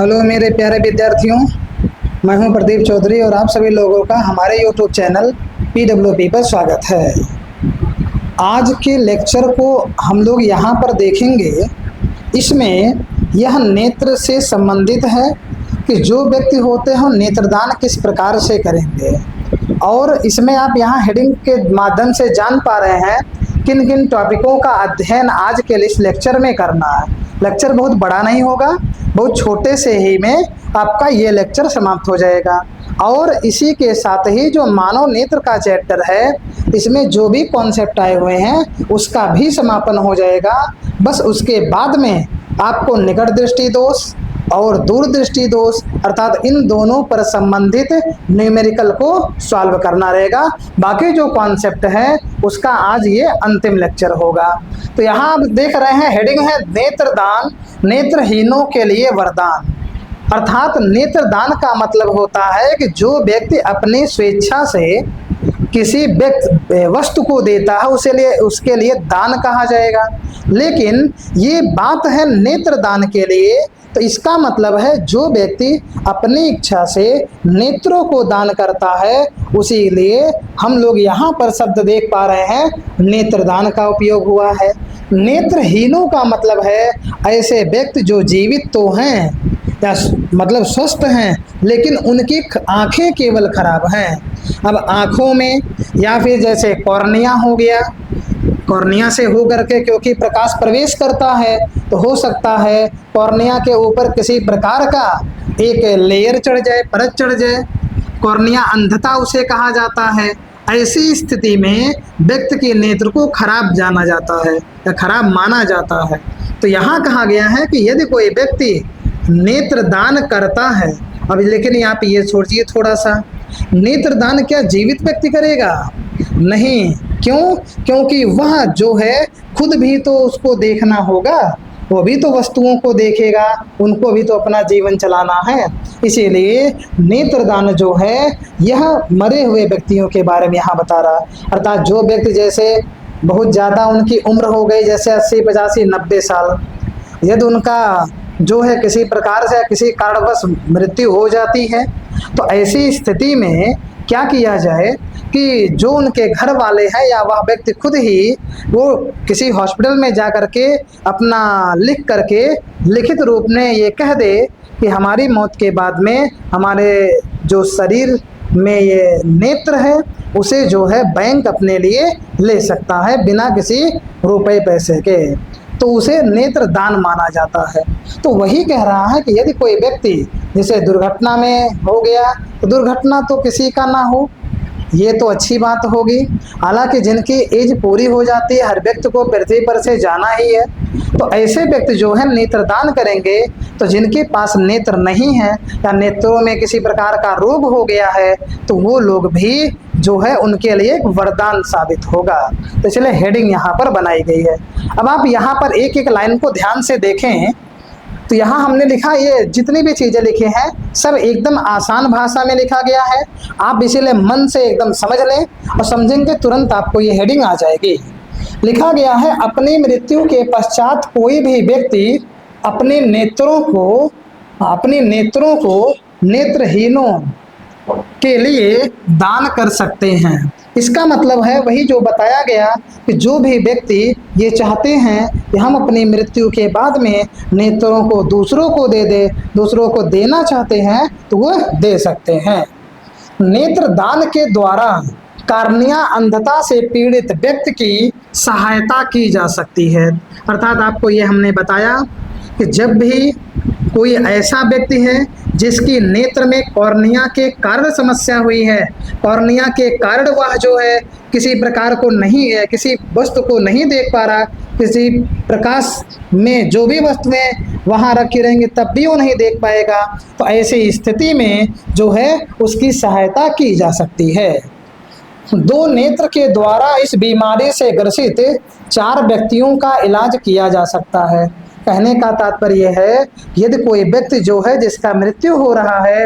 Hello मेरे प्यारे विद्यार्थियों, मैं हूं प्रदीप चौधरी और आप सभी लोगों का हमारे यूट्यूब चैनल PWP पर स्वागत है। आज के लेक्चर को हम लोग यहाँ पर देखेंगे। इसमें यह नेत्र से संबंधित है कि जो व्यक्ति होते हैं नेत्रदान किस प्रकार से करेंगे, और इसमें आप यहाँ हेडिंग के माध्यम से जान पा रहे हैं किन किन टॉपिकों का अध्ययन आज के इस लेक्चर में करना है। लेक्चर बहुत बड़ा नहीं होगा, बहुत छोटे से ही में आपका ये लेक्चर समाप्त हो जाएगा। और इसी के साथ ही जो मानव नेत्र का चैप्टर है, इसमें जो भी कॉन्सेप्ट आए हुए हैं उसका भी समापन हो जाएगा। बस उसके बाद में आपको निकट दृष्टि दोष और दूरदृष्टि दोष अर्थात इन दोनों पर संबंधित न्यूमेरिकल को सॉल्व करना रहेगा। बाकी जो कॉन्सेप्ट है उसका आज ये अंतिम लेक्चर होगा। तो यहाँ आप देख रहे हैं हेडिंग है नेत्रदान, नेत्रहीनों के लिए वरदान। अर्थात नेत्रदान का मतलब होता है कि जो व्यक्ति अपनी स्वेच्छा से किसी व्यक्ति वस्तु को देता है उसके लिए दान कहा जाएगा। लेकिन ये बात है नेत्रदान के लिए, तो इसका मतलब है जो व्यक्ति अपनी इच्छा से नेत्रों को दान करता है, उसी लिए हम लोग यहाँ पर शब्द देख पा रहे हैं नेत्रदान का उपयोग हुआ है। नेत्रहीनों का मतलब है ऐसे व्यक्ति जो जीवित तो हैं या मतलब स्वस्थ हैं, लेकिन उनकी आंखें केवल खराब हैं। अब आंखों में या फिर जैसे कॉर्निया हो गया, कॉर्निया से हो करके क्योंकि प्रकाश प्रवेश करता है तो हो सकता है कॉर्निया के ऊपर किसी प्रकार का एक लेयर चढ़ जाए, परत चढ़ जाए। कॉर्निया अंधता उसे कहा जाता है। ऐसी स्थिति में व्यक्ति के नेत्र को खराब जाना जाता है या खराब माना जाता है। तो यहाँ कहा गया है कि यदि कोई व्यक्ति नेत्रदान करता है, अब लेकिन आप ये सोचिए थोड़ा सा, नेत्रदान क्या जीवित व्यक्ति करेगा? नहीं। क्यों? क्योंकि वह जो है खुद भी तो उसको देखना होगा, वो भी तो वस्तुओं को देखेगा, उनको भी तो अपना जीवन चलाना है। इसीलिए नेत्रदान जो है यह मरे हुए व्यक्तियों के बारे में यहाँ बता रहा है। अर्थात जो व्यक्ति जैसे बहुत ज़्यादा उनकी उम्र हो गई, जैसे 80, 85, 90 साल, यदि उनका जो है किसी प्रकार से किसी कारणवश मृत्यु हो जाती है, तो ऐसी स्थिति में क्या किया जाए कि जो उनके घर वाले हैं या वह व्यक्ति खुद ही वो किसी हॉस्पिटल में जा कर के अपना लिख करके लिखित रूप में ये कह दे कि हमारी मौत के बाद में हमारे जो शरीर में ये नेत्र है उसे जो है बैंक अपने लिए ले सकता है बिना किसी रुपए पैसे के, तो उसे नेत्र दान माना जाता है। तो वही कह रहा है कि यदि कोई व्यक्ति जैसे दुर्घटना में हो गया, तो दुर्घटना तो किसी का ना हो, ये तो अच्छी बात होगी। हालांकि जिनकी एज पूरी हो जाती है, हर व्यक्ति को पृथ्वी पर से जाना ही है, तो ऐसे व्यक्ति जो है नेत्रदान करेंगे। तो जिनके पास नेत्र नहीं है या नेत्रों में किसी प्रकार का रोग हो गया है, तो वो लोग भी जो है उनके लिए एक वरदान साबित होगा। तो इसलिए हेडिंग यहाँ पर बनाई गई है। अब आप यहाँ पर एक एक लाइन को ध्यान से देखें तो यहाँ हमने लिखा, ये जितनी भी चीज़ें लिखी हैं सब एकदम आसान भाषा में लिखा गया है। आप इसीलिए मन से एकदम समझ लें और समझेंगे तुरंत आपको ये हेडिंग आ जाएगी। लिखा गया है, अपनी मृत्यु के पश्चात कोई भी व्यक्ति अपने नेत्रों को नेत्रहीनों के लिए दान कर सकते हैं। इसका मतलब है वही जो बताया गया कि जो भी व्यक्ति ये चाहते हैं कि हम अपनी मृत्यु के बाद में नेत्रों को दूसरों को दे दे, दूसरों को देना चाहते हैं तो वह दे सकते हैं। नेत्र दान के द्वारा कार्निया अंधता से पीड़ित व्यक्ति की सहायता की जा सकती है। अर्थात आपको ये हमने बताया कि जब भी कोई ऐसा व्यक्ति है जिसकी नेत्र में कॉर्निया के कारण समस्या हुई है, कॉर्निया के कारण वह जो है किसी प्रकार को नहीं है, किसी वस्तु को नहीं देख पा रहा, किसी प्रकाश में जो भी वस्तुएं वहाँ रखी रहेंगी तब भी वो नहीं देख पाएगा, तो ऐसी स्थिति में जो है उसकी सहायता की जा सकती है। दो नेत्र के द्वारा इस बीमारी से ग्रसित 4 व्यक्तियों का इलाज किया जा सकता है। कहने का तात्पर्य है यदि कोई व्यक्ति जो है जिसका मृत्यु हो रहा है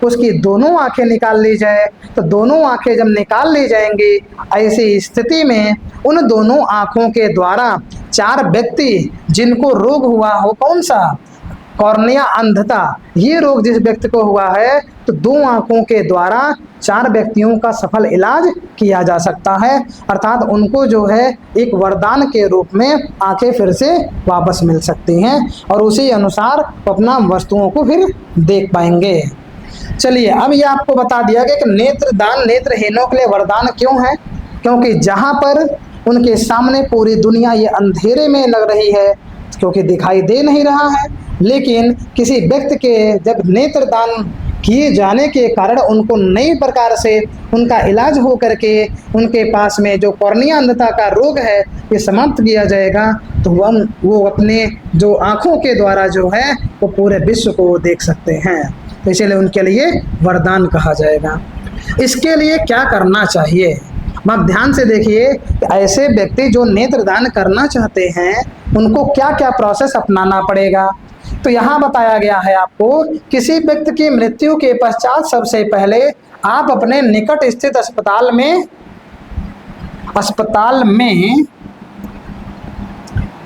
उसकी दोनों आंखें निकाल ली जाए, तो दोनों आंखें जब निकाल ली जाएंगी, ऐसी स्थिति में उन दोनों आंखों के द्वारा 4 व्यक्ति जिनको रोग हुआ हो, कौन सा कॉर्निया अंधता, ये रोग जिस व्यक्ति को हुआ है तो 2 आंखों के द्वारा 4 व्यक्तियों का सफल इलाज किया जा सकता है। अर्थात उनको जो है एक वरदान के रूप में आंखें फिर से वापस मिल सकती हैं और उसी अनुसार अपना वस्तुओं को फिर देख पाएंगे। चलिए, अब ये आपको बता दिया गया कि नेत्रदान नेत्रहीनों के लिए वरदान क्यों है। क्योंकि जहाँ पर उनके सामने पूरी दुनिया ये अंधेरे में लग रही है, क्योंकि दिखाई दे नहीं रहा है, लेकिन किसी व्यक्ति के जब नेत्रदान किए जाने के कारण उनको नई प्रकार से उनका इलाज हो करके उनके पास में जो कॉर्निया अंधता का रोग है ये समाप्त किया जाएगा, तो वो अपने जो आँखों के द्वारा जो है वो पूरे विश्व को देख सकते हैं। तो इसलिए उनके लिए वरदान कहा जाएगा। इसके लिए क्या करना चाहिए, आप ध्यान से देखिए कि ऐसे व्यक्ति जो नेत्रदान करना चाहते हैं उनको क्या क्या प्रोसेस अपनाना पड़ेगा। तो यहाँ बताया गया है आपको, किसी व्यक्ति की मृत्यु के पश्चात सबसे पहले आप अपने निकट स्थित अस्पताल में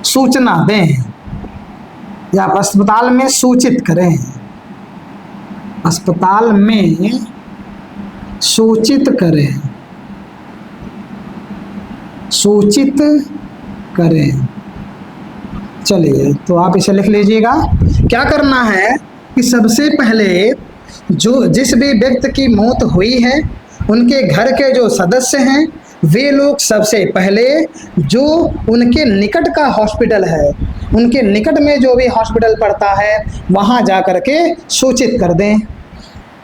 सूचना दें या अस्पताल में सूचित करें। अस्पताल में सूचित करें, सूचित करें। चलिए, तो आप इसे लिख लीजिएगा। क्या करना है कि सबसे पहले जिस भी व्यक्ति की मौत हुई है उनके घर के जो सदस्य हैं वे लोग सबसे पहले जो उनके निकट का हॉस्पिटल है, उनके निकट में जो भी हॉस्पिटल पड़ता है वहाँ जा कर के सूचित कर दें।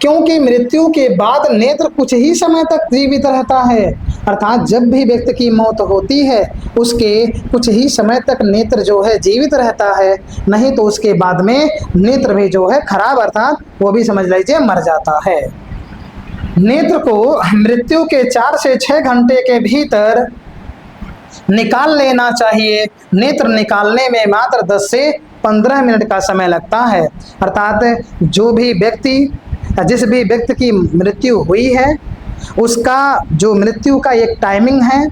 क्योंकि मृत्यु के बाद नेत्र कुछ ही समय तक जीवित रहता है। अर्थात जब भी व्यक्ति की मौत होती है उसके कुछ ही समय तक नेत्र जो है जीवित रहता है, नहीं तो उसके बाद में नेत्र भी जो है खराब, अर्थात वो भी समझ लीजिए मर जाता है। नेत्र को मृत्यु के 4 से 6 घंटे के भीतर निकाल लेना चाहिए। नेत्र निकालने में मात्र 10 से 15 मिनट का समय लगता है। अर्थात जो भी व्यक्ति जिस भी व्यक्ति की मृत्यु हुई है उसका जो मृत्यु का एक टाइमिंग है,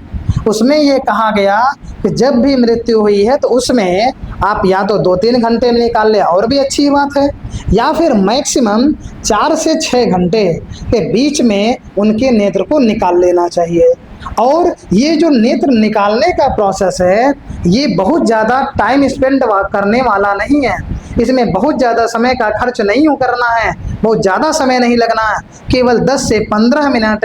उसमें ये कहा गया कि जब भी मृत्यु हुई है तो उसमें आप या तो 2-3 घंटे में निकाल ले और भी अच्छी बात है, या फिर मैक्सिमम 4 से 6 घंटे के बीच में उनके नेत्र को निकाल लेना चाहिए। और ये जो नेत्र निकालने का प्रोसेस है ये बहुत ज़्यादा टाइम स्पेंड करने वाला नहीं है। इसमें बहुत ज़्यादा समय का खर्च नहीं करना है, बहुत ज़्यादा समय नहीं लगना है, केवल 10 से 15 मिनट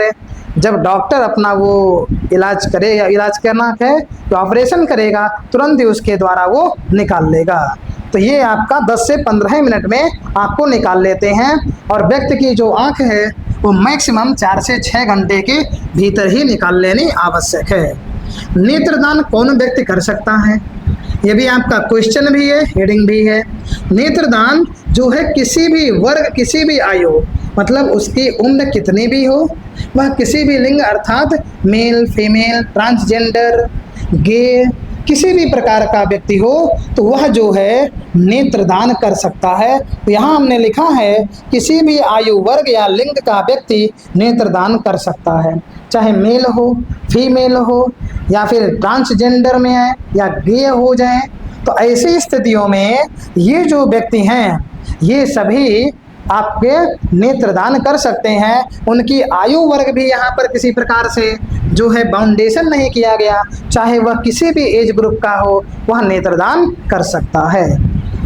जब डॉक्टर अपना वो इलाज करे या इलाज करना है तो ऑपरेशन करेगा, तुरंत ही उसके द्वारा वो निकाल लेगा। तो ये आपका 10 से 15 मिनट में आपको निकाल लेते हैं और व्यक्ति की जो आँख है वो मैक्सिमम 4 से 6 घंटे के भीतर ही निकाल लेनी आवश्यक है। नेत्रदान कौन व्यक्ति कर सकता है, ये भी आपका क्वेश्चन भी है, हेडिंग भी है। नेत्रदान जो है किसी भी वर्ग, किसी भी आयु, मतलब उसकी उम्र कितनी भी हो, वह किसी भी लिंग अर्थात मेल, फीमेल, ट्रांसजेंडर, गे, किसी भी प्रकार का व्यक्ति हो तो वह जो है नेत्रदान कर सकता है। तो यहाँ हमने लिखा है किसी भी आयु वर्ग या लिंग का व्यक्ति नेत्रदान कर सकता है, चाहे मेल हो, फीमेल हो या फिर ट्रांसजेंडर में है या गे हो जाए। तो ऐसी स्थितियों में ये जो व्यक्ति हैं ये सभी आपके नेत्रदान कर सकते हैं। उनकी आयु वर्ग भी यहाँ पर किसी प्रकार से जो है बाउंडेशन नहीं किया गया, चाहे वह किसी भी एज ग्रुप का हो वह नेत्रदान कर सकता है।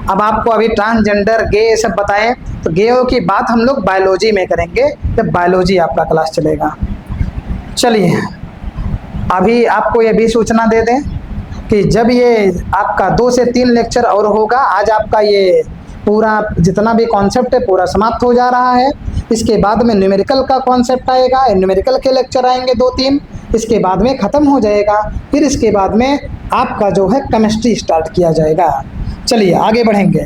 अब आपको अभी ट्रांसजेंडर, गे ये सब बताएं, तो गेओ की बात हम लोग बायोलॉजी में करेंगे जब बायोलॉजी आपका क्लास चलेगा। चलिए, अभी आपको ये भी सूचना दे दें कि जब ये आपका 2 से 3 लेक्चर और होगा, आज आपका ये पूरा जितना भी कॉन्सेप्ट है पूरा समाप्त हो जा रहा है। इसके बाद में न्यूमेरिकल का कॉन्सेप्ट आएगा, न्यूमेरिकल के लेक्चर आएंगे 2-3, इसके बाद में ख़त्म हो जाएगा। फिर इसके बाद में आपका जो है केमिस्ट्री स्टार्ट किया जाएगा। चलिए आगे बढ़ेंगे।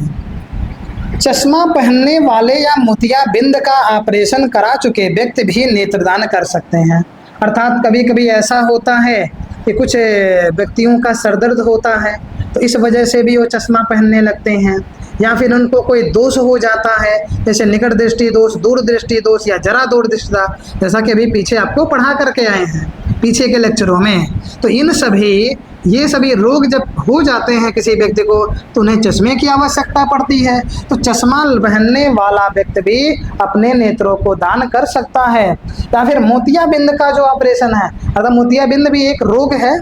चश्मा पहनने वाले या मोतियाबिंद का ऑपरेशन करा चुके व्यक्ति भी नेत्रदान कर सकते हैं। अर्थात कभी कभी ऐसा होता है कि कुछ व्यक्तियों का सर दर्द होता है तो इस वजह से भी वो चश्मा पहनने लगते हैं, या फिर उनको कोई दोष हो जाता है जैसे निकट दृष्टि दोष, दूर दृष्टि दोष या जरा दूर दृष्टिता, जैसा कि अभी पीछे आपको पढ़ा करके आए हैं पीछे के लेक्चरों में। तो इन सभी ये सभी रोग जब हो जाते हैं किसी व्यक्ति को तो उन्हें चश्मे की आवश्यकता पड़ती है। तो चश्मा पहनने वाला व्यक्ति भी अपने नेत्रों को दान कर सकता है। या फिर मोतियाबिंद का जो ऑपरेशन है, अर्थात मोतियाबिंद भी एक रोग है,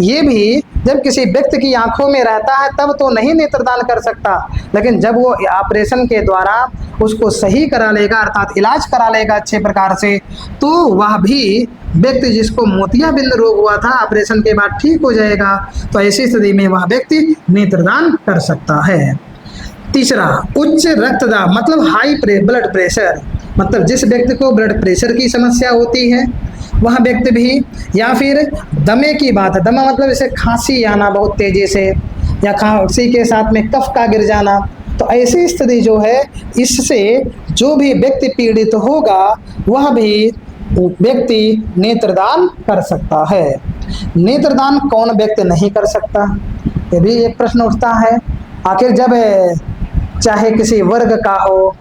ये भी जब किसी व्यक्ति की आंखों में रहता है तब तो नहीं नेत्रदान कर सकता, लेकिन जब वो ऑपरेशन के द्वारा उसको सही करा लेगा, अर्थात इलाज करा लेगा अच्छे प्रकार से, तो वह भी व्यक्ति जिसको मोतियाबिंद रोग हुआ था ऑपरेशन के बाद ठीक हो जाएगा। तो ऐसी स्थिति में वह व्यक्ति नेत्रदान कर सकता है। तीसरा, उच्च रक्तदाब मतलब हाई ब्लड प्रेशर, मतलब जिस व्यक्ति को ब्लड प्रेशर की समस्या होती है वह व्यक्ति भी, या फिर दमे की बात है, दमा मतलब जैसे खांसी आना बहुत तेजी से, या खांसी के साथ में कफ का गिर जाना, तो ऐसी स्थिति जो है इससे जो भी व्यक्ति पीड़ित होगा वह भी व्यक्ति नेत्रदान कर सकता है। नेत्रदान कौन व्यक्ति नहीं कर सकता, ये भी एक प्रश्न उठता है। आखिर जब चाहे किसी वर्ग का हो,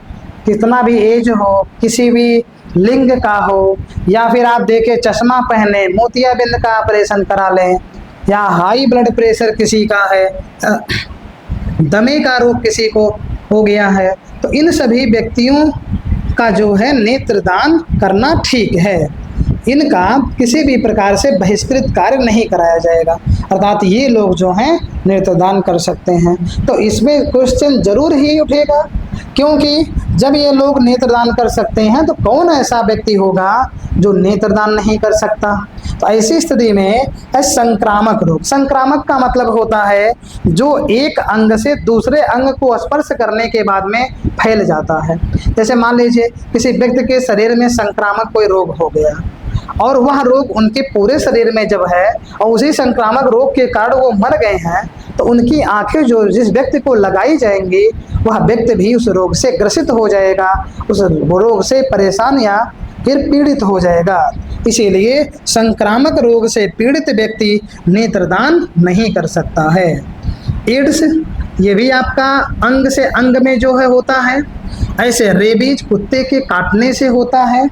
कितना भी एज हो, किसी भी लिंग का हो, या फिर आप देखें चश्मा पहने, मोतियाबिंद का ऑपरेशन करा लें, या हाई ब्लड प्रेशर किसी का है, दमे का रोग किसी को हो गया है, तो इन सभी व्यक्तियों का जो है नेत्रदान करना ठीक है। इनका किसी भी प्रकार से बहिष्कृत कार्य नहीं कराया जाएगा, अर्थात ये लोग जो हैं नेत्रदान कर सकते हैं। तो इसमें क्वेश्चन जरूर ही उठेगा, क्योंकि जब ये लोग नेत्रदान कर सकते हैं तो कौन ऐसा व्यक्ति होगा जो नेत्रदान नहीं कर सकता। तो ऐसी स्थिति में संक्रामक रोग, संक्रामक का मतलब होता है जो एक अंग से दूसरे अंग को स्पर्श करने के बाद में फैल जाता है। जैसे मान लीजिए किसी व्यक्ति के शरीर में संक्रामक कोई रोग हो गया और वह रोग उनके पूरे शरीर में जब है और उसी संक्रामक रोग के कारण वो मर गए हैं, तो उनकी आंखें जो जिस व्यक्ति को लगाई जाएंगी वह व्यक्ति भी उस रोग से ग्रसित हो जाएगा, उस रोग से परेशान या फिर पीड़ित हो जाएगा। इसीलिए संक्रामक रोग से पीड़ित व्यक्ति नेत्रदान नहीं कर सकता है। एड्स, ये भी आपका अंग से अंग में जो है होता है। ऐसे रेबीज कुत्ते के काटने से होता है,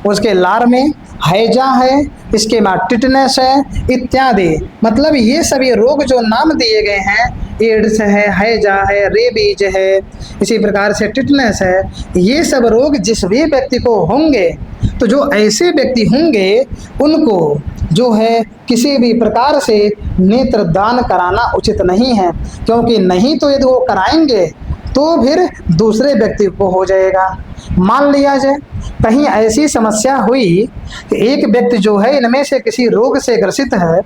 उसके लार में हैजा है, इसके बाद टिटनेस है इत्यादि। मतलब ये सभी रोग जो नाम दिए गए हैं, एड्स है, हैजा है, रेबीज है, इसी प्रकार से टिटनेस है, ये सब रोग जिस भी व्यक्ति को होंगे, तो जो ऐसे व्यक्ति होंगे उनको जो है किसी भी प्रकार से नेत्रदान कराना उचित नहीं है, क्योंकि नहीं तो यदि वो कराएंगे तो फिर दूसरे व्यक्ति को हो जाएगा। मान लिया जाए कहीं ऐसी समस्या हुई कि एक व्यक्ति जो है इनमें से किसी रोग से ग्रसित है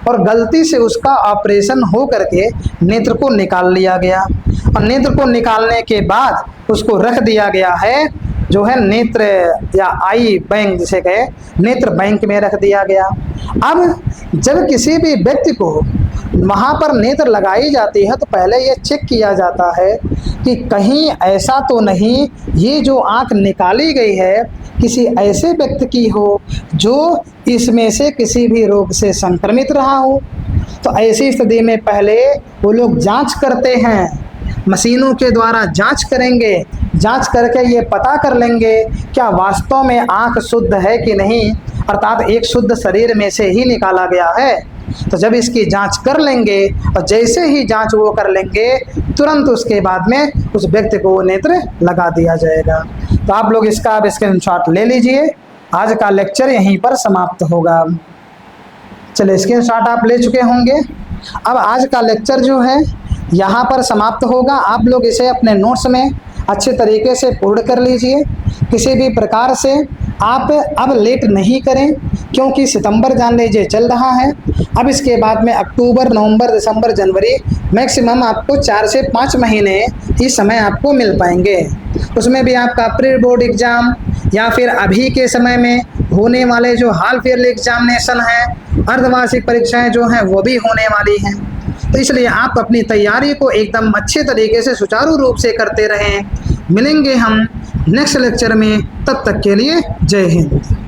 और गलती से उसका ऑपरेशन हो करके नेत्र को निकाल लिया गया, और नेत्र को निकालने के बाद उसको रख दिया गया है जो है नेत्र या आई बैंक जिसे कहे, नेत्र बैंक में रख दिया गया। अब जब किसी भी व्यक्ति को वहाँ पर नेत्र लगाई जाती है तो पहले ये चेक किया जाता है कि कहीं ऐसा तो नहीं ये जो आँख निकाली गई है किसी ऐसे व्यक्ति की हो जो इसमें से किसी भी रोग से संक्रमित रहा हो। तो ऐसी स्थिति में पहले वो लोग जांच करते हैं, मशीनों के द्वारा जांच करेंगे, जांच करके ये पता कर लेंगे क्या वास्तव में आँख शुद्ध है कि नहीं, अर्थात एक शुद्ध शरीर में से ही निकाला गया है। तो जब इसकी जांच कर लेंगे और जैसे ही जांच वो कर लेंगे तुरंत उसके बाद में उस व्यक्ति को नेत्र लगा दिया जाएगा। तो आप लोग इसका अब स्क्रीनशॉट ले लीजिए। आज का लेक्चर यहीं पर समाप्त होगा। चलिए, स्क्रीनशॉट आप ले चुके होंगे। अब आज का लेक्चर जो है यहाँ पर समाप्त होगा। आप लोग इसे अपने नोट्स में अच्छे तरीके से पूर्ण कर लीजिए। किसी भी प्रकार से आप अब लेट नहीं करें, क्योंकि सितंबर जान लीजिए चल रहा है। अब इसके बाद में अक्टूबर, नवंबर, दिसंबर, जनवरी, मैक्सिमम आपको 4 से 5 महीने ही समय आपको मिल पाएंगे। उसमें भी आपका प्री बोर्ड एग्ज़ाम या फिर अभी के समय में होने वाले जो हाल ईयरली एग्जामिनेशन है, अर्धवार्षिक परीक्षाएं जो हैं वो भी होने वाली हैं। तो इसलिए आप अपनी तैयारी को एकदम अच्छे तरीके से सुचारू रूप से करते रहें। मिलेंगे हम नेक्स्ट लेक्चर में, तब तक के लिए जय हिंद।